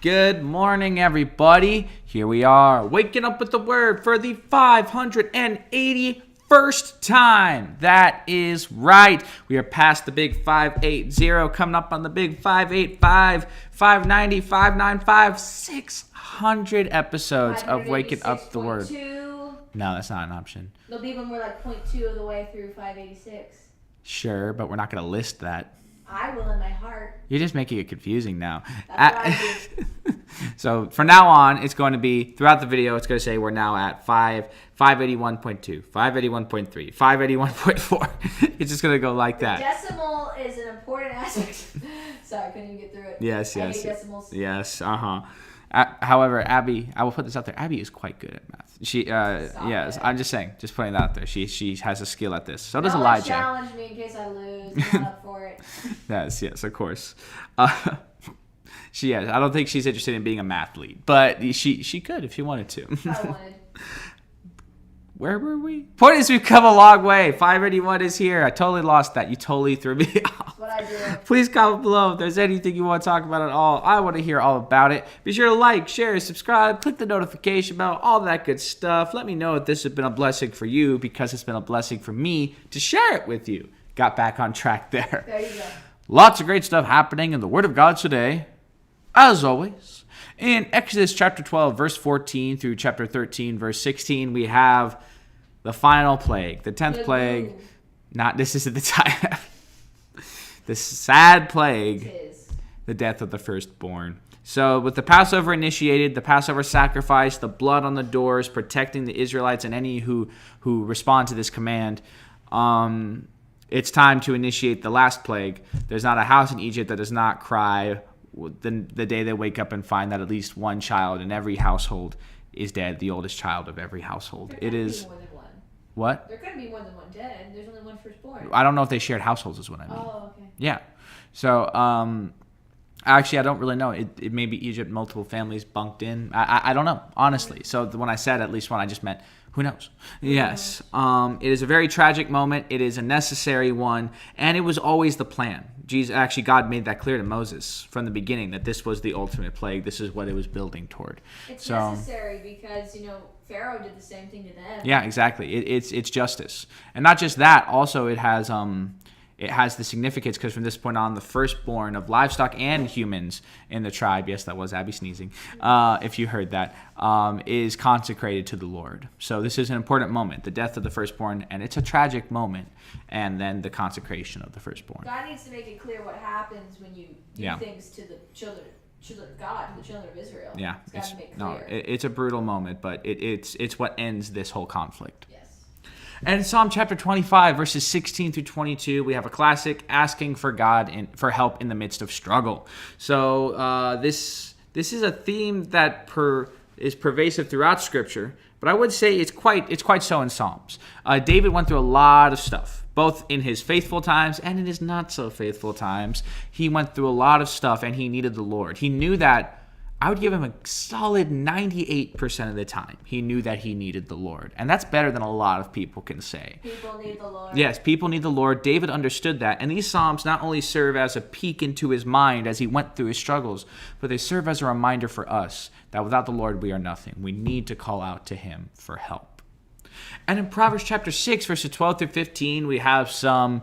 Good morning, everybody. Here we are, waking up with the word for the 581st time. That is right. We are past the big 580, coming up on the big 585, 590, 595, 600 episodes of waking up the word. No, that's not an option. There'll be when we're like 0.2 of the way through 586. Sure, but we're not going to list that. I will in my heart. You're just making it confusing now. That's what I do. So from now on, it's going to be, throughout the video, it's going to say we're now at 581.2, 581.3, 581.4. It's just going to go like that. Decimal is an important aspect. Sorry, I couldn't even get through it. Yes. I hate decimals. Yes, however, Abby, I will put this out there. Abby is quite good at math. Yes, I'm just saying, just putting that out there. She has a skill at this. So does Elijah. Challenge me in case I lose. I'm not up for it. Yes, of course. I don't think she's interested in being a math lead, but she could if she wanted to. I wanted. Where were we? Point is, we've come a long way. 581 is here. I totally lost that. You totally threw me off. That's what I do. Please comment below if there's anything you want to talk about at all. I want to hear all about it. Be sure to like, share, subscribe, click the notification bell, all that good stuff. Let me know if this has been a blessing for you, because it's been a blessing for me to share it with you. Got back on track there. There you go. Lots of great stuff happening in the Word of God today. As always, in Exodus chapter 12, verse 14 through chapter 13, verse 16, we have the final plague, the 10th plague. This isn't the time. The sad plague, the death of the firstborn. So with the Passover initiated, the Passover sacrifice, the blood on the doors, protecting the Israelites and any who respond to this command, it's time to initiate the last plague. There's not a house in Egypt that does not cry the day they wake up and find that at least one child in every household is dead, the oldest child of every household. There It is... Be more than one. What? There couldn't be more than one dead. There's only one firstborn. I don't know if they shared households is what I mean. Oh, okay. Yeah. So, actually, I don't really know. It may be Egypt, multiple families bunked in. I don't know, honestly. So when I said at least one, I just meant, who knows? Yes. It is a very tragic moment. It is a necessary one. And it was always the plan. God made that clear to Moses from the beginning that this was the ultimate plague. This is what it was building toward. It's necessary because, Pharaoh did the same thing to them. Yeah, exactly. It's justice. And not just that, also it has the significance because from this point on, the firstborn of livestock and humans in the tribe, yes, that was Abby sneezing, if you heard that, is consecrated to the Lord. So this is an important moment, the death of the firstborn, and it's a tragic moment, and then the consecration of the firstborn. God needs to make it clear what happens when you do things to the children of God, to the children of Israel. Yeah, it's got to make clear. It's a brutal moment, but it's what ends this whole conflict. Yes. And in Psalm chapter 25, verses 16 through 22, we have a classic, asking for God for help in the midst of struggle. So this is a theme that is pervasive throughout Scripture, but I would say it's quite so in Psalms. David went through a lot of stuff, both in his faithful times and in his not so faithful times. He went through a lot of stuff, and he needed the Lord. He knew that. I would give him a solid 98% of the time. He knew that he needed the Lord. And that's better than a lot of people can say. People need the Lord. Yes, people need the Lord. David understood that. And these Psalms not only serve as a peek into his mind as he went through his struggles, but they serve as a reminder for us that without the Lord we are nothing. We need to call out to him for help. And in Proverbs chapter 6, verses 12 through 15, we have some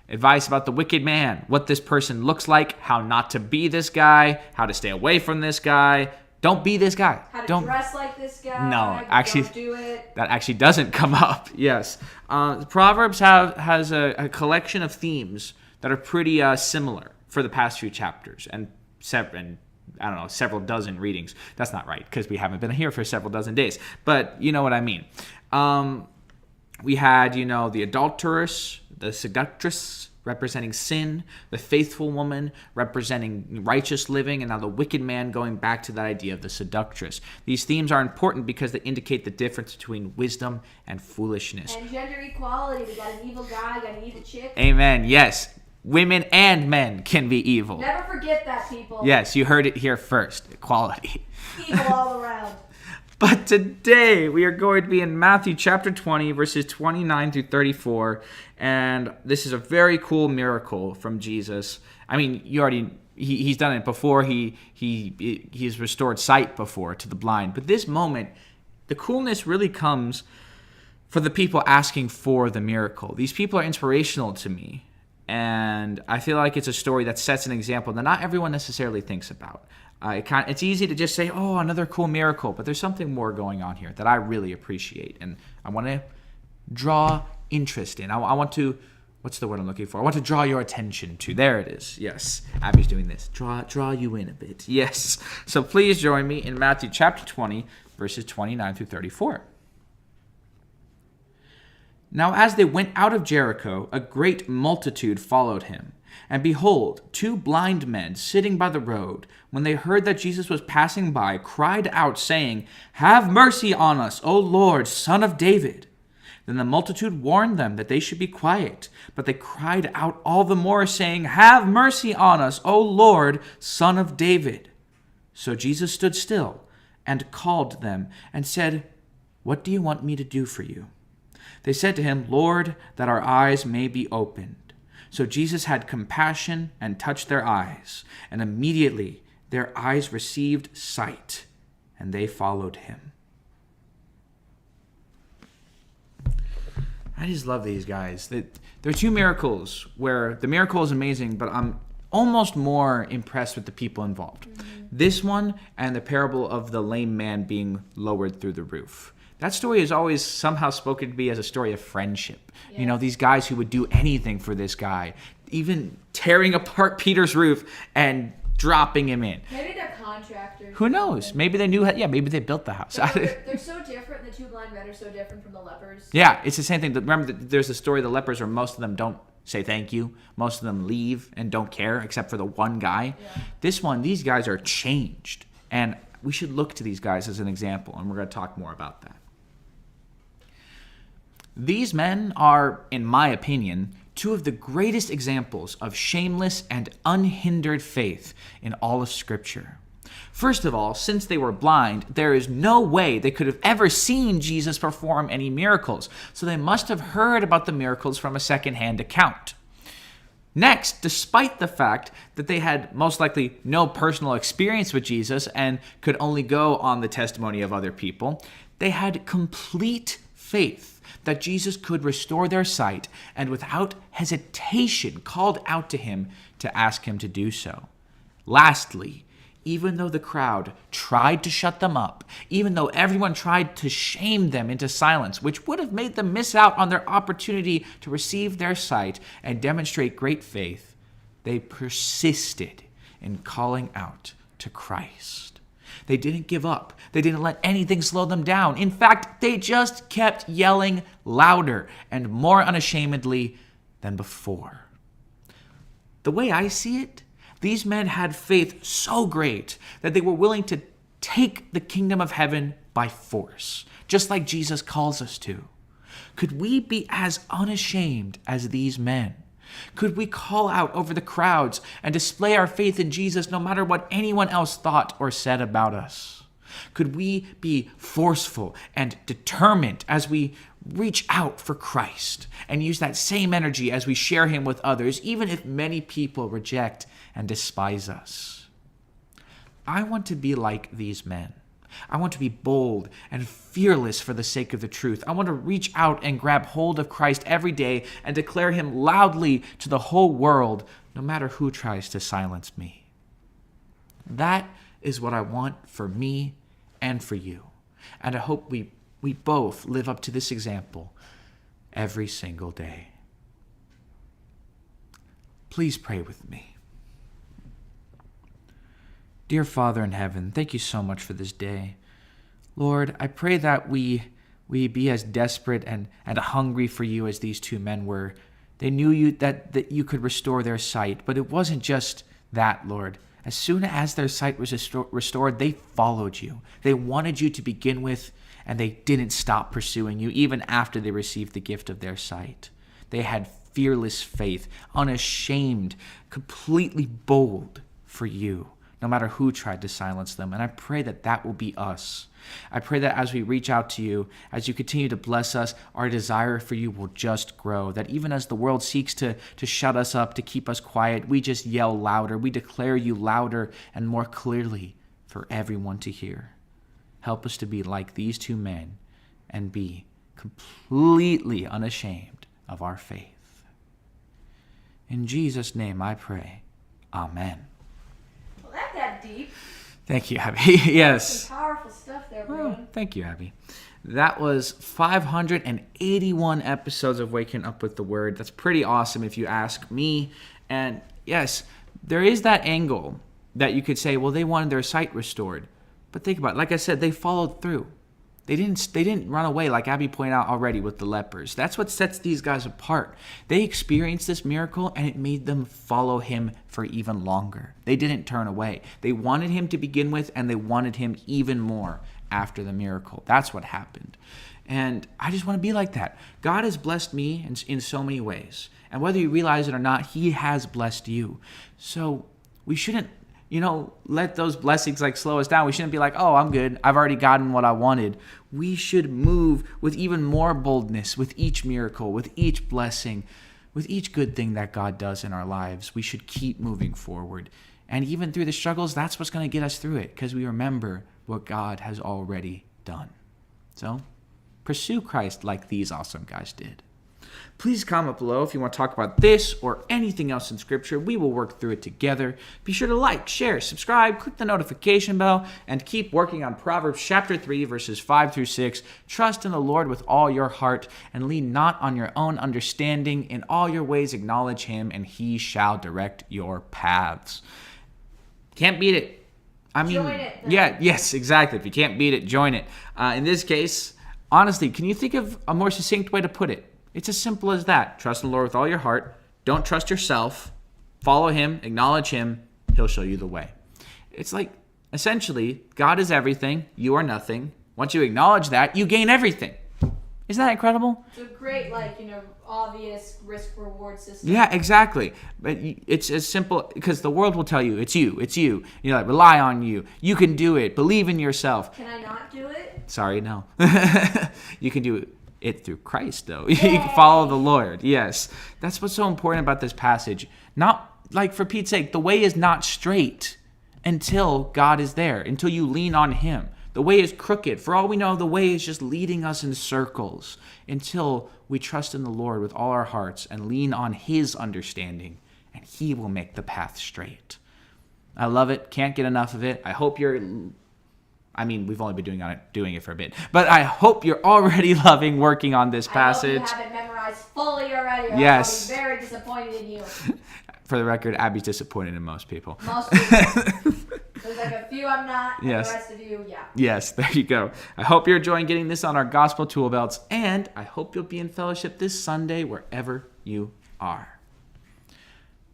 advice about the wicked man, what this person looks like, how not to be this guy, how to stay away from this guy. Don't be this guy. How to dress like this guy. No, actually, don't do it. That actually doesn't come up. Yes. Proverbs has a collection of themes that are pretty similar for the past few chapters and several dozen readings. That's not right because we haven't been here for several dozen days. But you know what I mean. We had, the adulteress, the seductress representing sin, the faithful woman representing righteous living, and now the wicked man going back to that idea of the seductress. These themes are important because they indicate the difference between wisdom and foolishness. And gender equality. We got an evil guy, got an evil chick. Amen. Yes. Women and men can be evil. Never forget that, people. Yes, you heard it here first. Equality. Evil all around. But today we are going to be in Matthew chapter 20, verses 29 through 34. And this is a very cool miracle from Jesus. I mean, you already he's done it before. He's restored sight before to the blind. But this moment, the coolness really comes for the people asking for the miracle. These people are inspirational to me. And I feel like it's a story that sets an example that not everyone necessarily thinks about. It's easy to just say, oh, another cool miracle. But there's something more going on here that I really appreciate. And I want to draw interest in. I want to, what's the word I'm looking for? I want to draw your attention to. There it is. Yes. Abby's doing this. Draw you in a bit. Yes. So please join me in Matthew chapter 20, verses 29 through 34. Now as they went out of Jericho, a great multitude followed him. And behold, 2 blind men sitting by the road, when they heard that Jesus was passing by, cried out, saying, Have mercy on us, O Lord, Son of David. Then the multitude warned them that they should be quiet. But they cried out all the more, saying, Have mercy on us, O Lord, Son of David. So Jesus stood still and called them and said, What do you want me to do for you? They said to him, Lord, that our eyes may be opened. So Jesus had compassion and touched their eyes, and immediately their eyes received sight, and they followed him. I just love these guys. There are 2 miracles where the miracle is amazing, but I'm almost more impressed with the people involved. Mm-hmm. This one and the parable of the lame man being lowered through the roof. That story is always somehow spoken to me as a story of friendship. Yeah. These guys who would do anything for this guy, even tearing apart Peter's roof and dropping him in. Maybe they're contractors. Who knows? Maybe they knew. Maybe they built the house. They're so different. The 2 blind men are so different from the lepers. Yeah, it's the same thing. Remember, there's a story of the lepers where most of them don't say thank you. Most of them leave and don't care, except for the one guy. Yeah. These guys are changed. And we should look to these guys as an example, and we're going to talk more about that. These men are, in my opinion, 2 of the greatest examples of shameless and unhindered faith in all of Scripture. First of all, since they were blind, there is no way they could have ever seen Jesus perform any miracles, so they must have heard about the miracles from a second-hand account. Next, despite the fact that they had most likely no personal experience with Jesus and could only go on the testimony of other people, they had complete faith that Jesus could restore their sight, and without hesitation called out to him to ask him to do so. Lastly, even though the crowd tried to shut them up, even though everyone tried to shame them into silence, which would have made them miss out on their opportunity to receive their sight and demonstrate great faith, they persisted in calling out to Christ. They didn't give up. They didn't let anything slow them down. In fact, they just kept yelling louder and more unashamedly than before. The way I see it, these men had faith so great that they were willing to take the kingdom of heaven by force, just like Jesus calls us to. Could we be as unashamed as these men? Could we call out over the crowds and display our faith in Jesus no matter what anyone else thought or said about us? Could we be forceful and determined as we reach out for Christ and use that same energy as we share him with others, even if many people reject and despise us? I want to be like these men. I want to be bold and fearless for the sake of the truth. I want to reach out and grab hold of Christ every day and declare him loudly to the whole world, no matter who tries to silence me. That is what I want for me and for you. And I hope we both live up to this example every single day. Please pray with me. Dear Father in heaven, thank you so much for this day. Lord, I pray that we be as desperate and hungry for you as these 2 men were. They knew you that you could restore their sight, but it wasn't just that, Lord. As soon as their sight was restored, they followed you. They wanted you to begin with, and they didn't stop pursuing you even after they received the gift of their sight. They had fearless faith, unashamed, completely bold for you, no matter who tried to silence them. And I pray that that will be us. I pray that as we reach out to you, as you continue to bless us, our desire for you will just grow. That even as the world seeks to shut us up, to keep us quiet, we just yell louder. We declare you louder and more clearly for everyone to hear. Help us to be like these two men and be completely unashamed of our faith. In Jesus' name I pray. Amen. Well, that got deep. Thank you, Abby. Yes. Some powerful stuff there, bro. Well, thank you, Abby. That was 581 episodes of Waking Up with the Word. That's pretty awesome if you ask me. And yes, there is that angle that you could say, well, they wanted their sight restored. But think about it. Like I said, they followed through. They didn't run away like Abby pointed out already with the lepers. That's what sets these guys apart. They experienced this miracle and it made them follow him for even longer. They didn't turn away. They wanted him to begin with and they wanted him even more after the miracle. That's what happened. And I just want to be like that. God has blessed me in so many ways. And whether you realize it or not, he has blessed you. So we shouldn't let those blessings slow us down. We shouldn't be like, oh, I'm good. I've already gotten what I wanted. We should move with even more boldness with each miracle, with each blessing, with each good thing that God does in our lives. We should keep moving forward. And even through the struggles, that's what's going to get us through it because we remember what God has already done. So pursue Christ like these awesome guys did. Please comment below if you want to talk about this or anything else in Scripture. We will work through it together. Be sure to like, share, subscribe, click the notification bell, and keep working on Proverbs chapter 3, verses 5 through 6. Trust in the Lord with all your heart and lean not on your own understanding. In all your ways acknowledge him, and he shall direct your paths. Can't beat it. Join it. Yes, exactly. If you can't beat it, join it. In this case, honestly, can you think of a more succinct way to put it? It's as simple as that. Trust in the Lord with all your heart. Don't trust yourself. Follow him. Acknowledge him. He'll show you the way. It's like, essentially, God is everything. You are nothing. Once you acknowledge that, you gain everything. Isn't that incredible? It's a great, obvious risk-reward system. Yeah, exactly. But it's as simple, because the world will tell you, it's you. Rely on you. You can do it. Believe in yourself. Can I not do it? Sorry, no. You can do it through Christ, though. You can follow the Lord. Yes. That's what's so important about this passage. Not, for Pete's sake, the way is not straight until God is there, until you lean on him. The way is crooked. For all we know, the way is just leading us in circles until we trust in the Lord with all our hearts and lean on his understanding, and he will make the path straight. I love it. Can't get enough of it. I hope we've only been doing it for a bit, but I hope you're already loving working on this passage. I hope you have it memorized fully already. Yes. I'll be very disappointed in you. For the record, Abby's disappointed in most people. Most people. There's a few I'm not, yes. And the rest of you, yeah. Yes, there you go. I hope you're enjoying getting this on our gospel tool belts, and I hope you'll be in fellowship this Sunday wherever you are.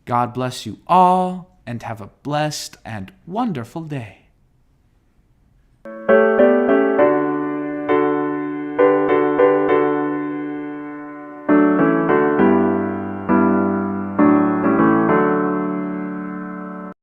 God bless you all, and have a blessed and wonderful day.